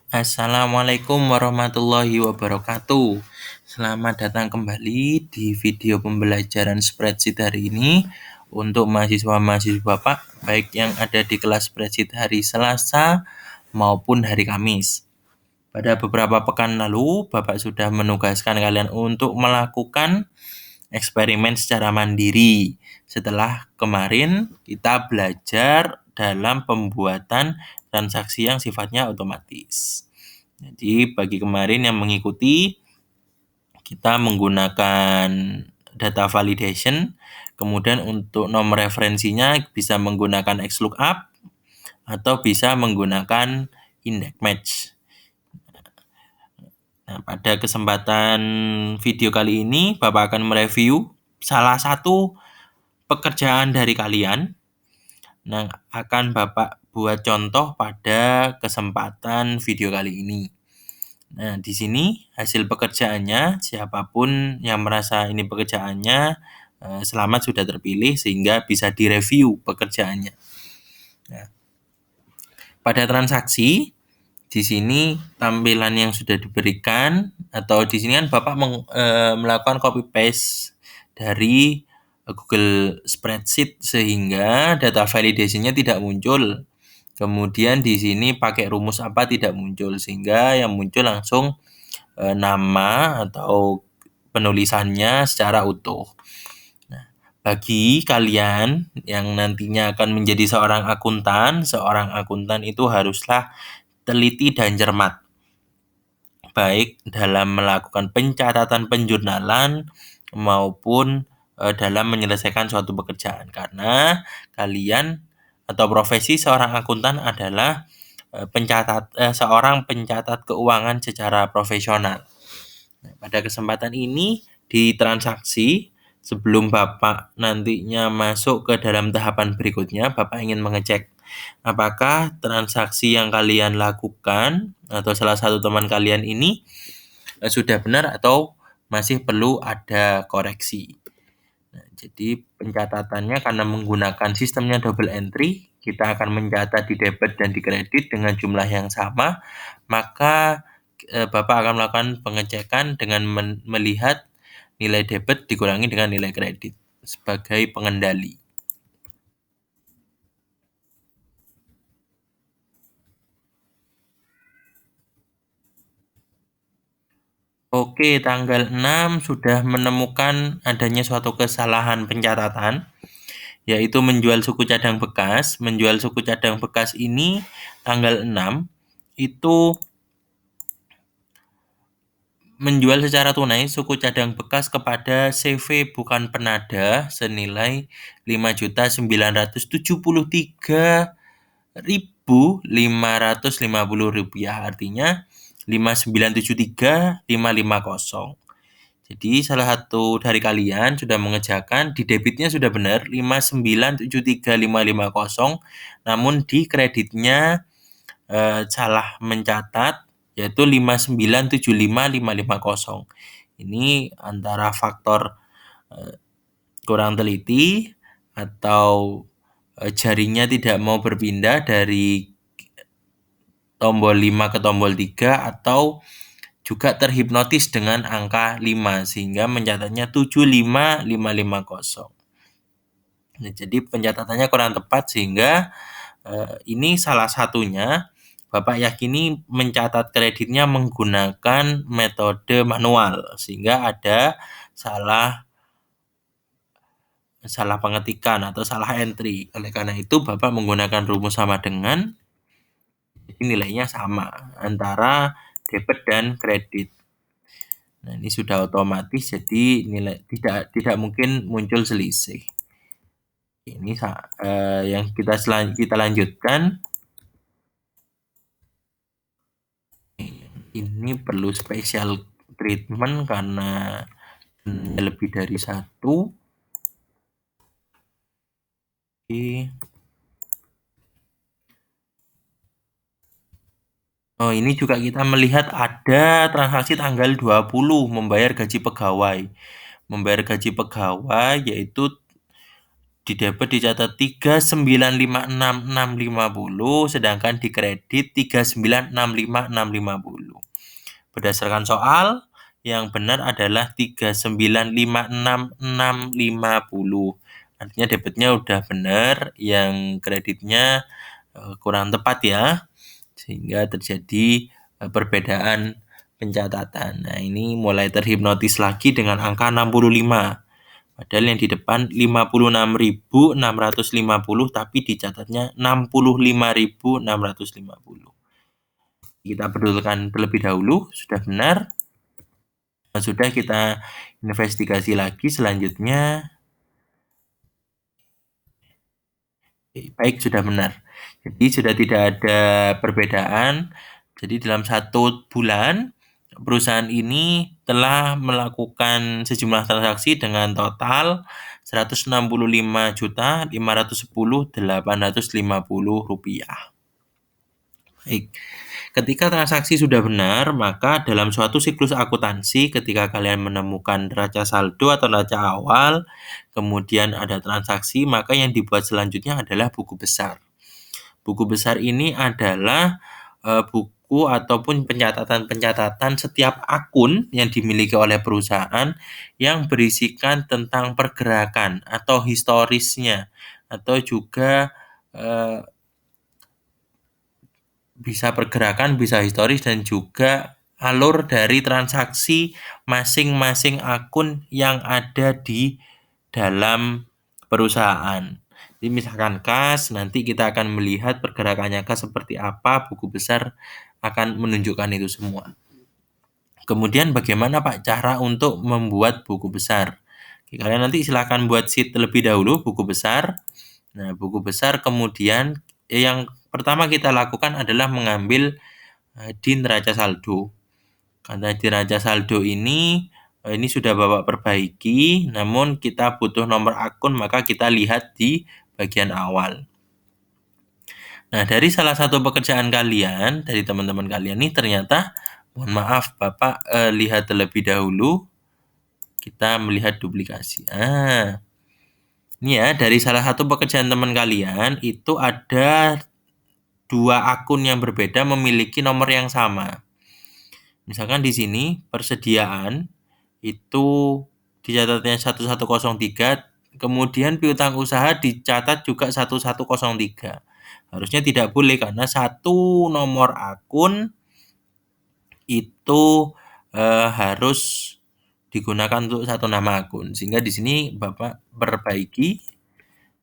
Assalamualaikum warahmatullahi wabarakatuh. Selamat datang kembali di video pembelajaran spreadsheet hari ini untuk mahasiswa-mahasiswa Bapak, baik yang ada di kelas spreadsheet hari Selasa maupun hari Kamis. Pada beberapa pekan lalu, Bapak sudah menugaskan kalian untuk melakukan eksperimen secara mandiri. Setelah kemarin kita belajar dalam pembuatan transaksi yang sifatnya otomatis. Jadi bagi kemarin yang mengikuti, kita menggunakan data validation, kemudian untuk nomor referensinya bisa menggunakan XLOOKUP atau bisa menggunakan index match. Nah, pada kesempatan video kali ini, Bapak akan mereview salah satu pekerjaan dari kalian. Nah, akan Bapak buat contoh pada kesempatan video kali ini. Nah, di sini hasil pekerjaannya, siapapun yang merasa ini pekerjaannya, selamat sudah terpilih sehingga bisa direview pekerjaannya. Nah, pada transaksi, di sini tampilan yang sudah diberikan, atau di sini kan Bapak melakukan copy paste dari Google Spreadsheet sehingga data validation-nya tidak muncul. Kemudian di sini pakai rumus apa tidak muncul, sehingga yang muncul langsung nama atau penulisannya secara utuh. Nah, bagi kalian yang nantinya akan menjadi seorang akuntan itu haruslah teliti dan cermat, baik dalam melakukan pencatatan penjurnalan maupun dalam menyelesaikan suatu pekerjaan, karena kalian atau profesi seorang akuntan adalah seorang pencatat keuangan secara profesional. Nah, pada kesempatan ini di transaksi, sebelum Bapak nantinya masuk ke dalam tahapan berikutnya, Bapak ingin mengecek apakah transaksi yang kalian lakukan atau salah satu teman kalian ini sudah benar atau masih perlu ada koreksi. Nah, jadi pencatatannya karena menggunakan sistemnya double entry, kita akan mencatat di debit dan di kredit dengan jumlah yang sama, maka Bapak akan melakukan pengecekan dengan melihat nilai debit dikurangi dengan nilai kredit sebagai pengendali. Oke, tanggal 6 sudah menemukan adanya suatu kesalahan pencatatan, yaitu menjual suku cadang bekas. Menjual suku cadang bekas ini tanggal 6 itu menjual secara tunai suku cadang bekas kepada CV Bukan Penada senilai Rp5.973.550, artinya 5.973.550. Jadi salah satu dari kalian sudah mengerjakan, di debitnya sudah benar 5.973.550, namun di kreditnya salah mencatat, yaitu 5.975.550. Ini antara faktor kurang teliti atau jarinya tidak mau berpindah dari tombol 5 ke tombol 3, atau juga terhipnotis dengan angka 5 sehingga mencatatnya 75550. Nah, jadi pencatatannya kurang tepat sehingga ini salah satunya Bapak yakini mencatat kreditnya menggunakan metode manual sehingga ada salah pengetikan atau salah entry. Oleh karena itu Bapak menggunakan rumus sama dengan, jadi nilainya sama antara debit dan kredit. Nah, ini sudah otomatis, jadi nilai tidak mungkin muncul selisih. Ini yang kita lanjutkan. Ini perlu special treatment karena lebih dari satu. Oke. Oh, ini juga kita melihat ada transaksi tanggal 20 membayar gaji pegawai. Membayar gaji pegawai yaitu di debit dicatat 3956.650, sedangkan di kredit 3965.650. Berdasarkan soal, yang benar adalah 3956.650. Artinya debitnya udah benar, yang kreditnya kurang tepat ya, sehingga terjadi perbedaan pencatatan. Nah, ini mulai terhipnotis lagi dengan angka 65. Padahal yang di depan 56.650 tapi dicatatnya 65.650. Kita betulkan terlebih dahulu, sudah benar. Sudah, kita investigasi lagi selanjutnya. Baik, sudah benar. Jadi sudah tidak ada perbedaan. Jadi dalam 1 bulan perusahaan ini telah melakukan sejumlah transaksi dengan total Rp165.510.850. Baik. Ketika transaksi sudah benar, maka dalam suatu siklus akuntansi ketika kalian menemukan neraca saldo atau neraca awal, kemudian ada transaksi, maka yang dibuat selanjutnya adalah buku besar. Buku besar ini adalah buku ataupun pencatatan-pencatatan setiap akun yang dimiliki oleh perusahaan yang berisikan tentang pergerakan atau historisnya, atau juga bisa pergerakan, bisa historis, dan juga alur dari transaksi masing-masing akun yang ada di dalam perusahaan. Jadi misalkan kas, nanti kita akan melihat pergerakannya kas seperti apa, buku besar akan menunjukkan itu semua. Kemudian bagaimana Pak cara untuk membuat buku besar? Kalian nanti silakan buat sheet terlebih dahulu, buku besar. Nah, buku besar kemudian yang pertama kita lakukan adalah mengambil di neraca saldo. Karena di neraca saldo ini sudah Bapak perbaiki, namun kita butuh nomor akun, maka kita lihat di bagian awal. Nah, dari salah satu pekerjaan kalian, dari teman-teman kalian ini ternyata, mohon maaf Bapak lihat terlebih dahulu, kita melihat duplikasi. Ini ya, dari salah satu pekerjaan teman kalian, itu ada 2 akun yang berbeda memiliki nomor yang sama. Misalkan di sini persediaan itu dicatatnya 1103, kemudian piutang usaha dicatat juga 1103. Harusnya tidak boleh karena satu nomor akun itu harus digunakan untuk satu nama akun. Sehingga di sini Bapak perbaiki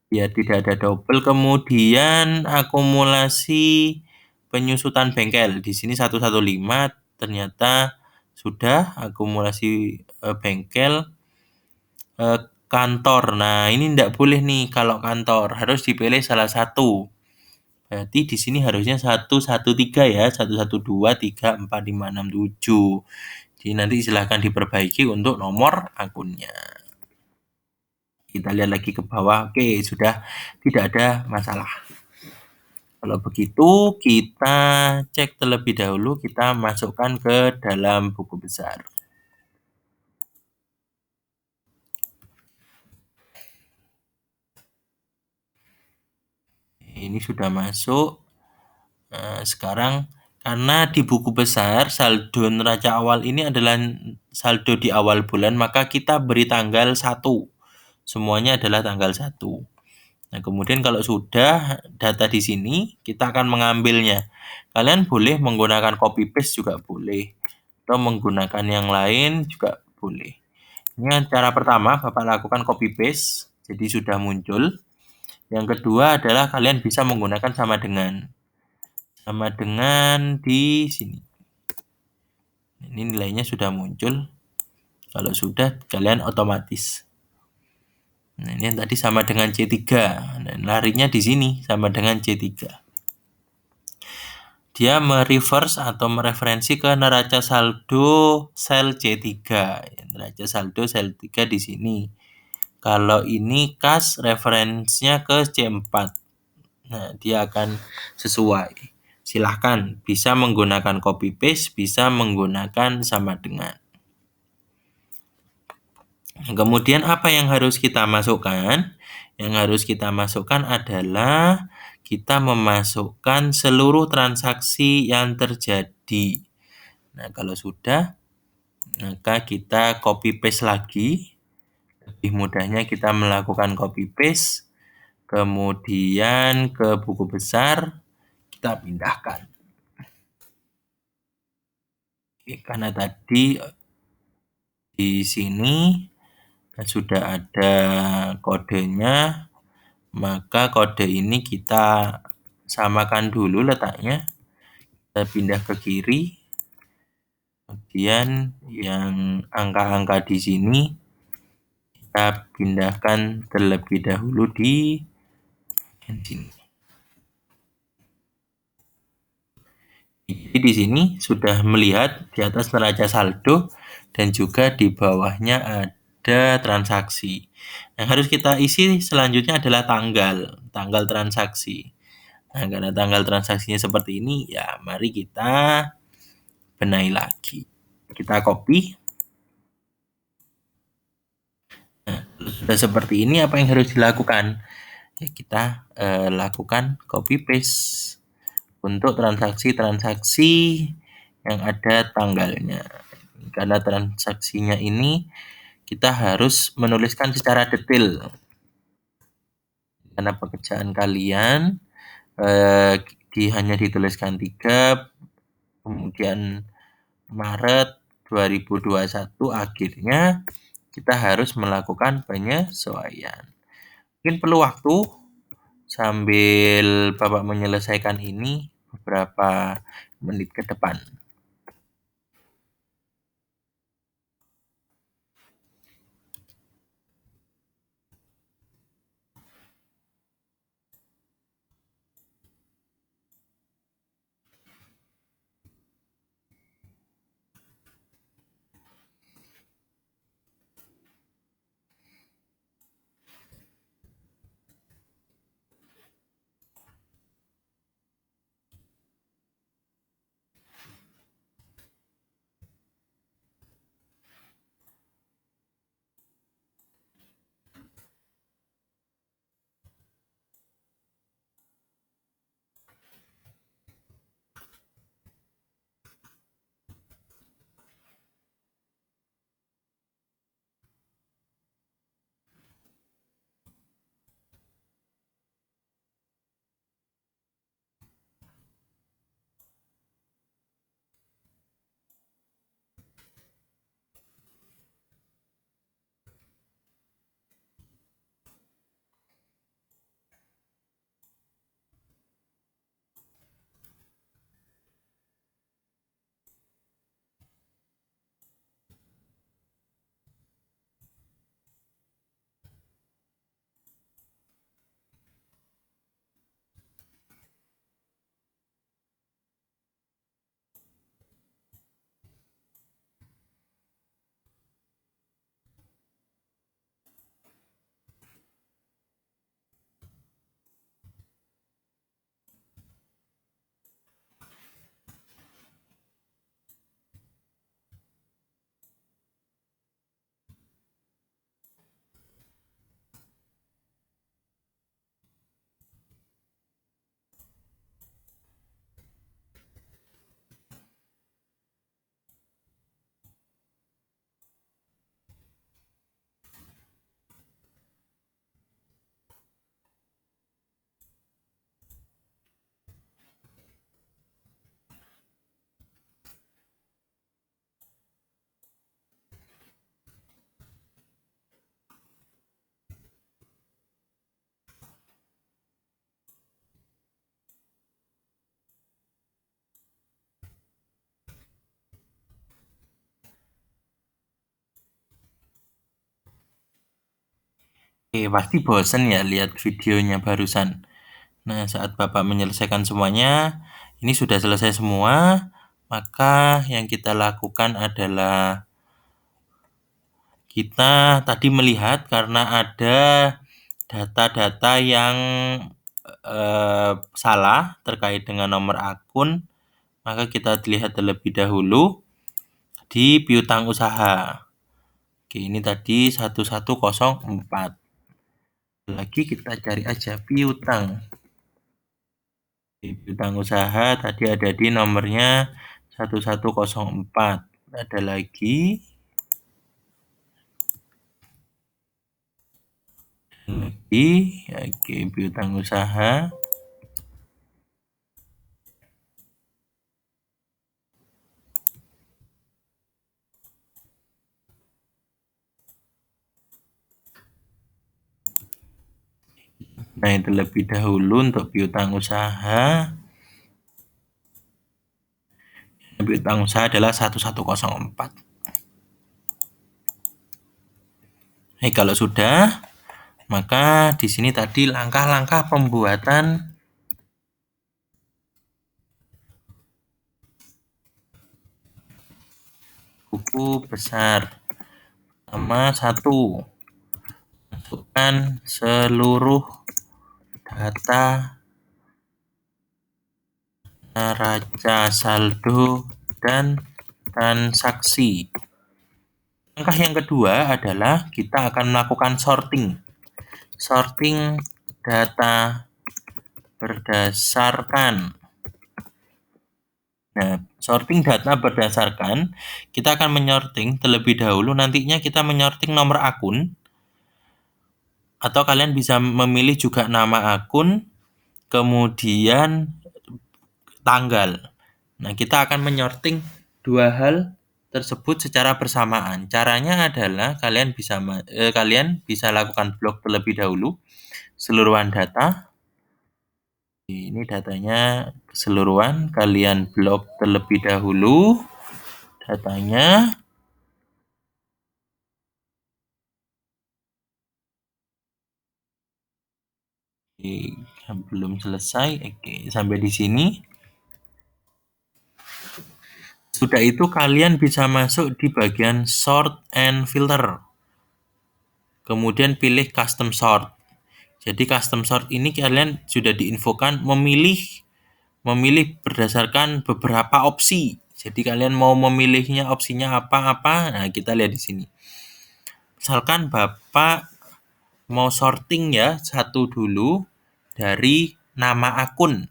biar tidak ada double. Kemudian akumulasi penyusutan bengkel. Di sini 115 ternyata sudah akumulasi bengkel kantor. Nah, ini tidak boleh nih kalau kantor, harus dipilih salah satu. Berarti di sini harusnya 113 ya, 112, 3, 4, 5, 6, 7. Jadi nanti silahkan diperbaiki untuk nomor akunnya. Kita lihat lagi ke bawah. Oke, sudah tidak ada masalah. Kalau begitu, kita cek terlebih dahulu, kita masukkan ke dalam buku besar. Ini sudah masuk. Sekarang karena di buku besar saldo neraca awal ini adalah saldo di awal bulan, maka kita beri tanggal 1. Semuanya adalah tanggal 1. Nah, kemudian kalau sudah data di sini, kita akan mengambilnya. Kalian boleh menggunakan copy paste juga boleh, atau menggunakan yang lain juga boleh. Ini cara pertama, Bapak lakukan copy paste, jadi sudah muncul. Yang kedua adalah kalian bisa menggunakan sama dengan di sini. Ini nilainya sudah muncul. Kalau sudah, kalian otomatis. Nah, ini yang tadi sama dengan C3. Dan larinya di sini sama dengan C3. Dia mereverse atau mereferensi ke neraca saldo sel C3. Neraca saldo sel 3 di sini. Kalau ini kas referensinya ke C4. Nah, dia akan sesuai. Silahkan bisa menggunakan copy paste, bisa menggunakan sama dengan. Kemudian apa yang harus kita masukkan? Yang harus kita masukkan adalah kita memasukkan seluruh transaksi yang terjadi. Nah, kalau sudah, maka kita copy paste lagi. Lebih mudahnya kita melakukan copy paste, kemudian ke buku besar kita pindahkan. Oke, karena tadi di sini sudah ada kodenya, maka kode ini kita samakan dulu letaknya. Kita pindah ke kiri. Kemudian yang angka-angka di sini kita pindahkan terlebih dahulu di sini. Jadi di sini sudah melihat di atas neraca saldo dan juga di bawahnya ada transaksi. Yang harus kita isi selanjutnya adalah tanggal transaksi. Nah, karena tanggal transaksinya seperti ini, ya mari kita benahi lagi. Kita copy. Nah, sudah seperti ini, apa yang harus dilakukan? Ya, kita lakukan copy paste untuk transaksi-transaksi yang ada tanggalnya. Karena transaksinya ini kita harus menuliskan secara detail. Karena pekerjaan kalian hanya dituliskan 3, kemudian Maret 2021 akhirnya kita harus melakukan penyesuaian. Mungkin perlu waktu sambil Bapak menyelesaikan ini beberapa menit ke depan. Pasti bosen ya lihat videonya barusan. Nah, saat Bapak menyelesaikan semuanya, ini sudah selesai semua, maka yang kita lakukan adalah kita tadi melihat karena ada data-data yang salah terkait dengan nomor akun, maka kita lihat terlebih dahulu di piutang usaha. Oke, ini tadi 1104. Lagi kita cari aja piutang. Piutang usaha tadi ada di nomornya 1104. Ada lagi. Oke, piutang usaha. Nah, itu lebih dahulu untuk piutang usaha. Piutang usaha adalah 1104. Kalau sudah, maka di sini tadi langkah-langkah pembuatan buku besar. Pertama, 1. Masukkan seluruh data neraca, saldo, dan transaksi. Langkah yang kedua adalah kita akan melakukan sorting. Sorting data berdasarkan. Nah, sorting data berdasarkan, kita akan menyorting terlebih dahulu. Nantinya kita menyorting nomor akun, atau kalian bisa memilih juga nama akun, kemudian tanggal. Nah, kita akan menyorting dua hal tersebut secara bersamaan. Caranya adalah kalian bisa lakukan blok terlebih dahulu keseluruhan data. Ini datanya keseluruhan, kalian blok terlebih dahulu datanya. Belum selesai. Oke, sampai di sini. Sudah itu kalian bisa masuk di bagian sort and filter. Kemudian pilih custom sort. Jadi custom sort ini kalian sudah diinfokan memilih berdasarkan beberapa opsi. Jadi kalian mau memilihnya opsinya apa-apa. Nah, kita lihat di sini. Misalkan Bapak mau sorting ya, satu dulu dari nama akun.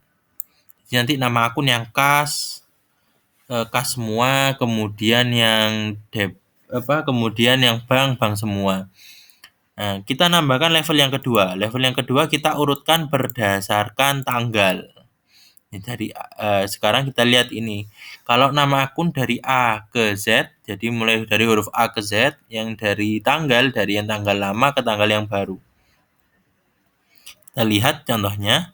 Nanti nama akun yang kas semua, kemudian yang kemudian yang bank semua. Nah, kita nambahkan level yang kedua. Level yang kedua kita urutkan berdasarkan tanggal. Dari sekarang kita lihat ini. Kalau nama akun dari A ke Z, jadi mulai dari huruf A ke Z, yang dari yang tanggal lama ke tanggal yang baru. Kita lihat contohnya.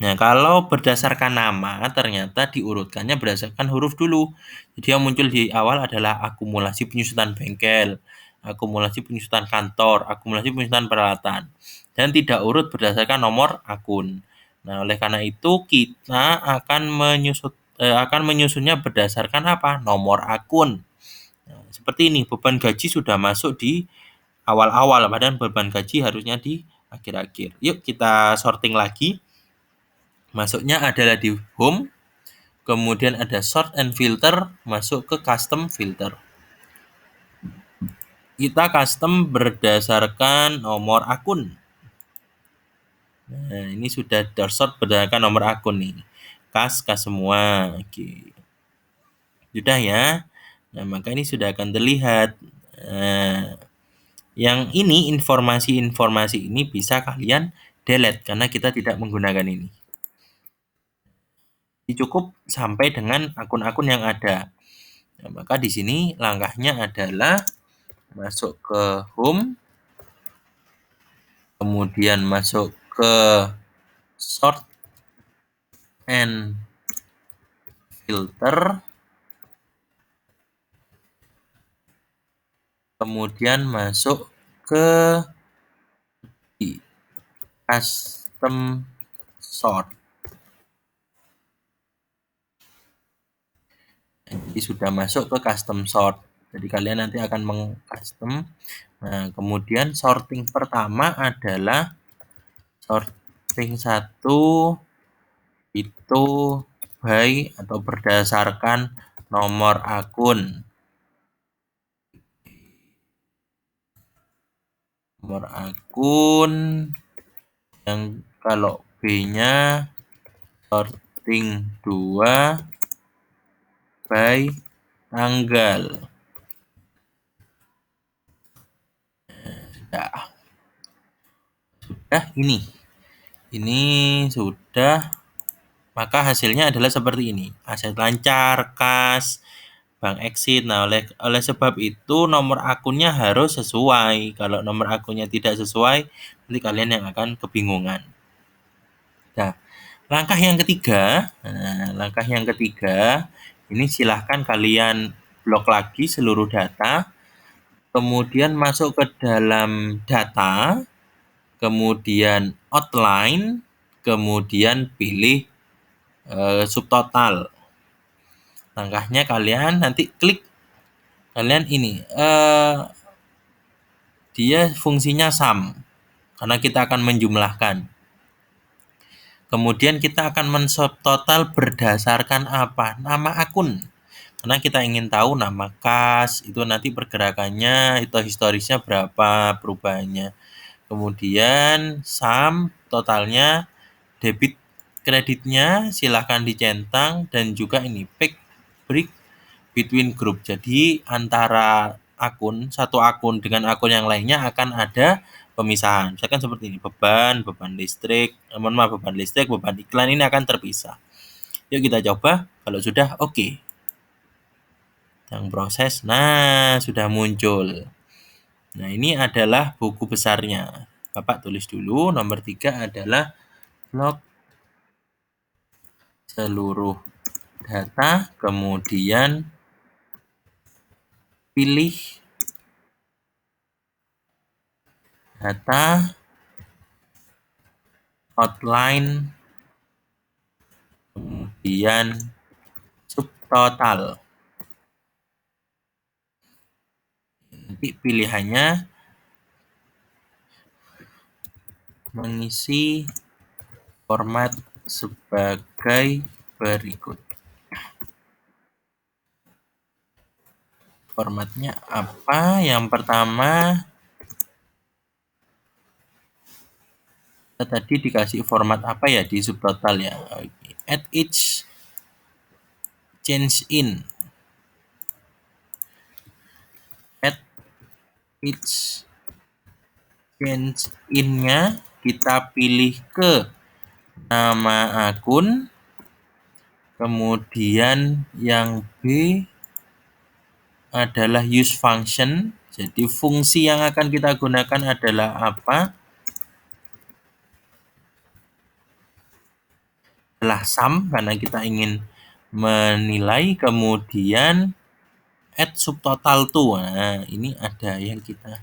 Nah, kalau berdasarkan nama, ternyata diurutkannya berdasarkan huruf dulu. Jadi yang muncul di awal adalah akumulasi penyusutan bengkel, akumulasi penyusutan kantor, akumulasi penyusutan peralatan, dan tidak urut berdasarkan nomor akun. Nah, oleh karena itu kita akan menyusunnya berdasarkan apa? Nomor akun. Nah, seperti ini, beban gaji sudah masuk di awal-awal, padahal beban gaji harusnya di akhir-akhir. Yuk kita sorting lagi. Masuknya adalah di home, kemudian ada sort and filter, masuk ke custom filter. Kita custom berdasarkan nomor akun. Nah, ini sudah tersort berdasarkan nomor akun nih. Kas semua. Oke. Sudah ya. Nah, maka ini sudah akan terlihat. Nah, yang ini informasi-informasi ini bisa kalian delete karena kita tidak menggunakan ini. Cukup sampai dengan akun-akun yang ada. Nah, maka di sini langkahnya adalah masuk ke home, kemudian masuk ke sort and filter, kemudian masuk ke custom sort. Jadi sudah masuk ke custom sort. Jadi kalian nanti akan meng-custom. Nah, kemudian sorting pertama adalah sorting 1 itu by atau berdasarkan nomor akun. nomor akun, yang kalau B-nya sorting 2 by tanggal. Sudah ini sudah, maka hasilnya adalah seperti ini. Aset lancar, kas, bank exit. Nah, oleh sebab itu nomor akunnya harus sesuai. Kalau nomor akunnya tidak sesuai, nanti kalian yang akan kebingungan. Nah, langkah yang ketiga, ini silahkan kalian blok lagi seluruh data, kemudian masuk ke dalam data, kemudian outline, kemudian pilih subtotal. Langkahnya kalian nanti klik, kalian dia fungsinya sum, karena kita akan menjumlahkan. Kemudian kita akan mensubtotal berdasarkan apa? Nama akun. Karena kita ingin tahu nama kas, itu nanti pergerakannya, itu historisnya berapa perubahannya. Kemudian sum, totalnya, debit kreditnya silahkan dicentang, dan juga ini pick break between group. Jadi antara satu akun dengan akun yang lainnya akan ada pemisahan. Misalkan seperti ini, beban listrik, beban iklan ini akan terpisah. Yuk kita coba. Kalau sudah oke. Yang proses, nah sudah muncul. Nah ini adalah buku besarnya. Bapak tulis dulu, nomor 3 adalah blok seluruh data, kemudian pilih data, outline, kemudian subtotal. Nanti pilihannya mengisi format sebagai berikut. Formatnya apa? Yang pertama, tadi dikasih format apa ya di subtotal ya? At each change in. At each change in-nya kita pilih ke nama akun, kemudian yang B adalah use function. Jadi fungsi yang akan kita gunakan adalah apa? Adalah sum, karena kita ingin menilai, kemudian add subtotal to. Nah, ini ada yang kita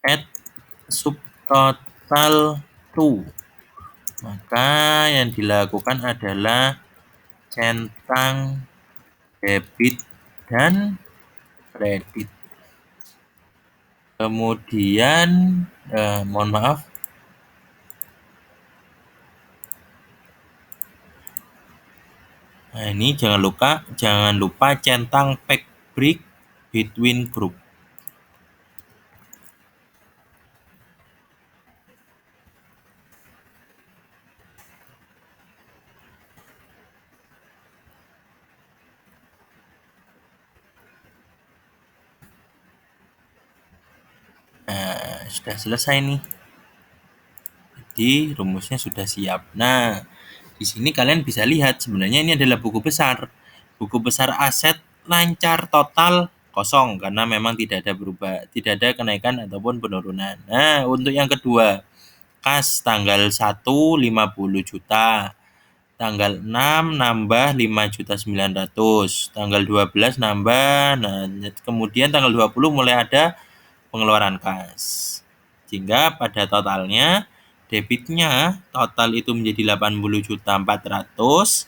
add subtotal to. Maka yang dilakukan adalah centang debit dan kredit. Kemudian mohon maaf, nah ini jangan lupa centang pack break between group. Nah, sudah selesai nih. Jadi rumusnya sudah siap. Nah, di sini kalian bisa lihat sebenarnya ini adalah buku besar. Buku besar aset lancar total kosong karena memang tidak ada kenaikan ataupun penurunan. Nah, untuk yang kedua, kas tanggal 1 50 juta. Tanggal 6 nambah 5.900.000. Tanggal 12 nambah. Nah, kemudian tanggal 20 mulai ada pengeluaran kas. Sehingga pada totalnya debitnya total itu menjadi 80.400.000.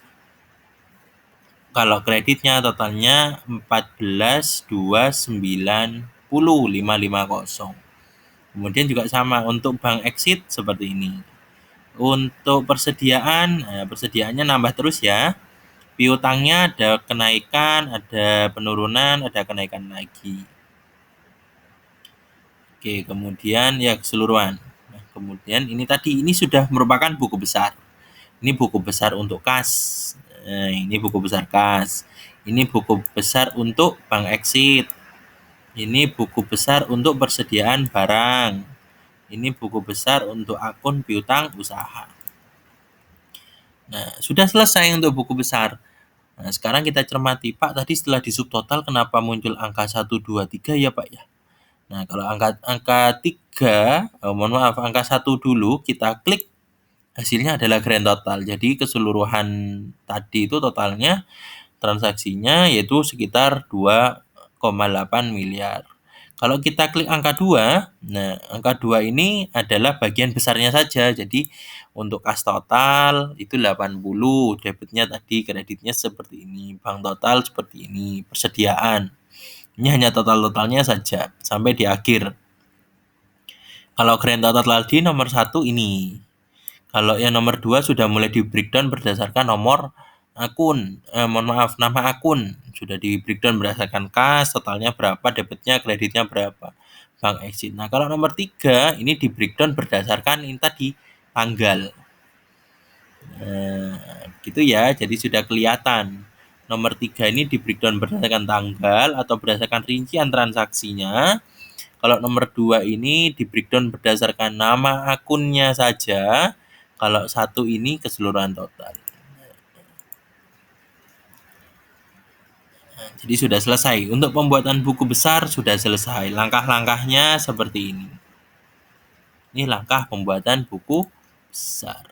Kalau kreditnya totalnya 14.290.550. Kemudian juga sama untuk bank exit seperti ini. Untuk persediaannya nambah terus ya. Piutangnya ada kenaikan, ada penurunan, ada kenaikan lagi. Oke, kemudian ya keseluruhan. Nah, kemudian ini sudah merupakan buku besar. Ini buku besar untuk kas. Nah, ini buku besar kas. Ini buku besar untuk bank exit. Ini buku besar untuk persediaan barang. Ini buku besar untuk akun piutang usaha. Nah, sudah selesai untuk buku besar. Nah, sekarang kita cermati, Pak, tadi setelah di subtotal kenapa muncul angka 1, 2, 3 ya, Pak ya? Nah, kalau angka 3, mohon maaf, angka 1 dulu kita klik, hasilnya adalah grand total. Jadi keseluruhan tadi itu totalnya transaksinya yaitu sekitar 2,8 miliar. Kalau kita klik angka 2, nah angka 2 ini adalah bagian besarnya saja. Jadi untuk kas total itu 80, debitnya tadi, kreditnya seperti ini, bank total seperti ini, persediaan. Ini hanya total-totalnya saja sampai di akhir. Kalau grand total tadi nomor 1 ini. Kalau yang nomor 2 sudah mulai di breakdown berdasarkan nomor akun, nama akun. Sudah di breakdown berdasarkan kas, totalnya berapa, debitnya, kreditnya berapa, bank exit. Nah, kalau nomor 3 ini di breakdown berdasarkan ini tadi, tanggal. Gitu ya, jadi sudah kelihatan. Nomor 3 ini di breakdown berdasarkan tanggal atau berdasarkan rincian transaksinya. Kalau nomor 2 ini di breakdown berdasarkan nama akunnya saja. Kalau 1 ini keseluruhan total. Nah, jadi sudah selesai. Untuk pembuatan buku besar sudah selesai. Langkah-langkahnya seperti ini. Ini langkah pembuatan buku besar.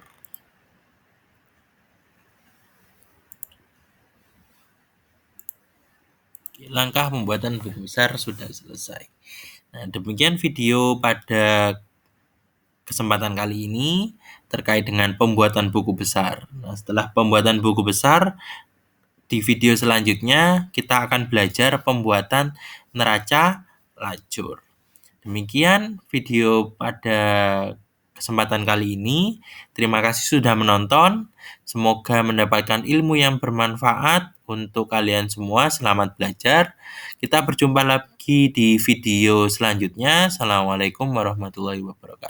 Langkah pembuatan buku besar sudah selesai. Nah, demikian video pada kesempatan kali ini terkait dengan pembuatan buku besar. Nah, setelah pembuatan buku besar, di video selanjutnya kita akan belajar pembuatan neraca lajur. Demikian video pada kesempatan kali ini. Terima kasih sudah menonton. Semoga mendapatkan ilmu yang bermanfaat untuk kalian semua. Selamat belajar. Kita berjumpa lagi di video selanjutnya. Assalamualaikum warahmatullahi wabarakatuh.